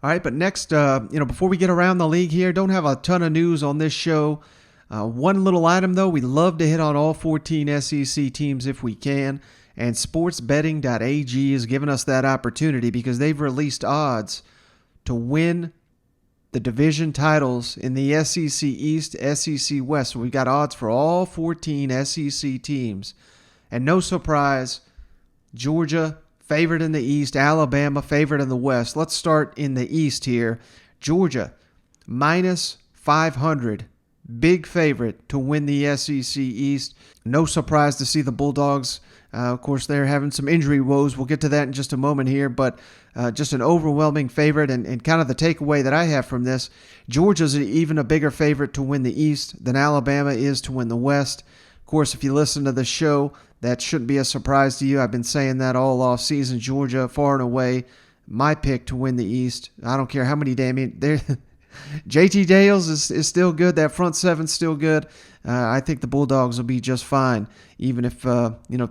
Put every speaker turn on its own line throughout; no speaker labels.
All right, but next, before we get around the league here, don't have a ton of news on this show. One little item, though, we love to hit on all 14 SEC teams if we can, and sportsbetting.ag is giving us that opportunity because they've released odds to win the division titles in the SEC East, SEC West. So we've got odds for all 14 SEC teams. And no surprise, Georgia favored in the East, Alabama favored in the West. Let's start in the East here. Georgia, minus 500. Big favorite to win the SEC East. No surprise to see the Bulldogs. Of course, they're having some injury woes. We'll get to that in just a moment here, but just an overwhelming favorite. And kind of the takeaway that I have from this, Georgia's even a bigger favorite to win the East than Alabama is to win the West. Of course, if you listen to the show, that shouldn't be a surprise to you. I've been saying that all off season. Georgia, far and away, my pick to win the East. I don't care how many JT Dales is still good. That front seven's still good. I think the Bulldogs will be just fine, even if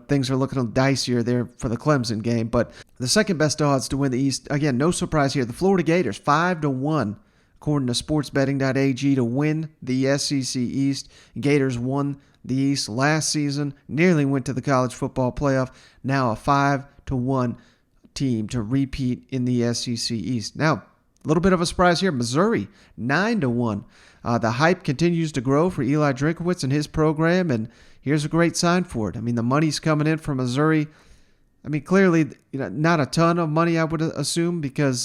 things are looking dicier there for the Clemson game. But the second best odds to win the East, again, no surprise here. The Florida Gators, 5-1, according to sportsbetting.ag, to win the SEC East. Gators won the East last season, nearly went to the college football playoff. Now a 5-1 team to repeat in the SEC East. Now, a little bit of a surprise here. Missouri, 9-1. The hype continues to grow for Eli Drinkwitz and his program, and here's a great sign for it. I mean, the money's coming in from Missouri. I mean, clearly, not a ton of money, I would assume, because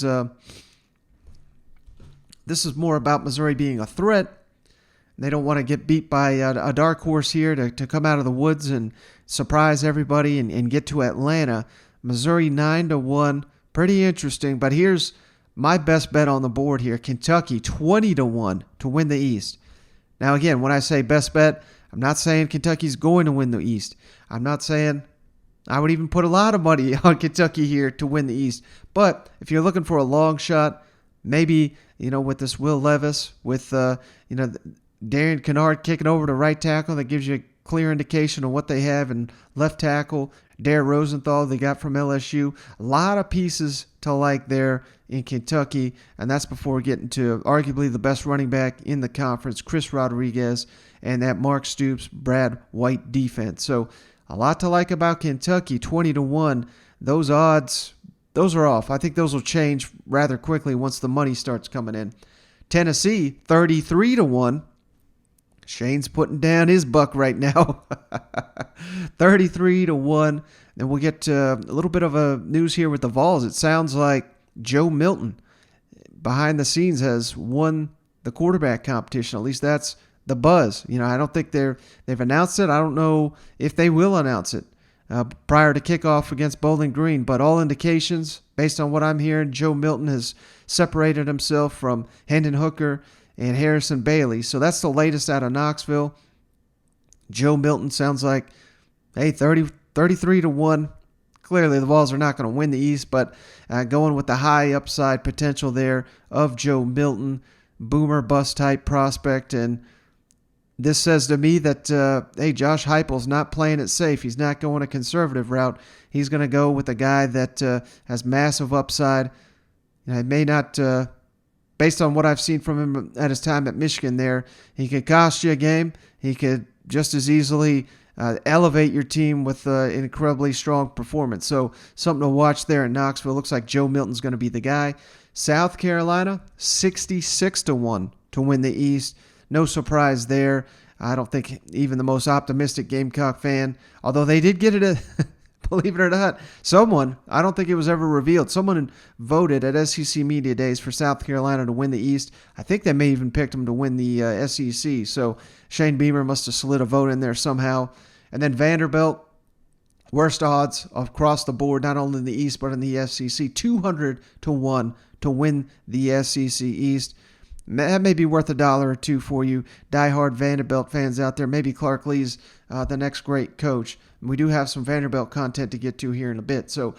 this is more about Missouri being a threat. They don't want to get beat by a dark horse here to come out of the woods and surprise everybody and get to Atlanta. Missouri 9-1, pretty interesting, but here's my best bet on the board here. Kentucky, 20-1 to win the East. Now, again, when I say best bet, I'm not saying Kentucky's going to win the East. I'm not saying I would even put a lot of money on Kentucky here to win the East. But if you're looking for a long shot, maybe, with this Will Levis, with, Darian Kennard kicking over to right tackle, that gives you a clear indication of what they have in left tackle. Dare Rosenthal, they got from LSU. A lot of pieces to like there in Kentucky, and that's before getting to arguably the best running back in the conference, Chris Rodriguez, and that Mark Stoops, Brad White defense. So a lot to like about Kentucky, 20-1. Those odds, those are off. I think those will change rather quickly once the money starts coming in. Tennessee, 33-1. Shane's putting down his buck right now. 33-1. And we'll get a little bit of a news here with the Vols. It sounds like Joe Milton, behind the scenes, has won the quarterback competition. At least that's the buzz. I don't think they've announced it. I don't know if they will announce it prior to kickoff against Bowling Green. But all indications, based on what I'm hearing, Joe Milton has separated himself from Hendon Hooker and Harrison Bailey. So that's the latest out of Knoxville. Joe Milton sounds like, 33-1. Clearly, the Vols are not going to win the East, but going with the high upside potential there of Joe Milton, boomer bust type prospect. And this says to me that, Josh Heupel's not playing it safe. He's not going a conservative route. He's going to go with a guy that has massive upside. It may not... based on what I've seen from him at his time at Michigan there, he could cost you a game. He could just as easily elevate your team with an incredibly strong performance. So something to watch there in Knoxville. Looks like Joe Milton's going to be the guy. South Carolina, 66-1 to win the East. No surprise there. I don't think even the most optimistic Gamecock fan, although they did get it believe it or not, I don't think it was ever revealed, someone voted at SEC Media Days for South Carolina to win the East. I think they may even picked them to win the SEC. So Shane Beamer must have slid a vote in there somehow. And then Vanderbilt, worst odds across the board, not only in the East but in the SEC, 200-1 to win the SEC East. That may be worth $1 or $2 for you diehard Vanderbilt fans out there. Maybe Clark Lee's the next great coach. We do have some Vanderbilt content to get to here in a bit. So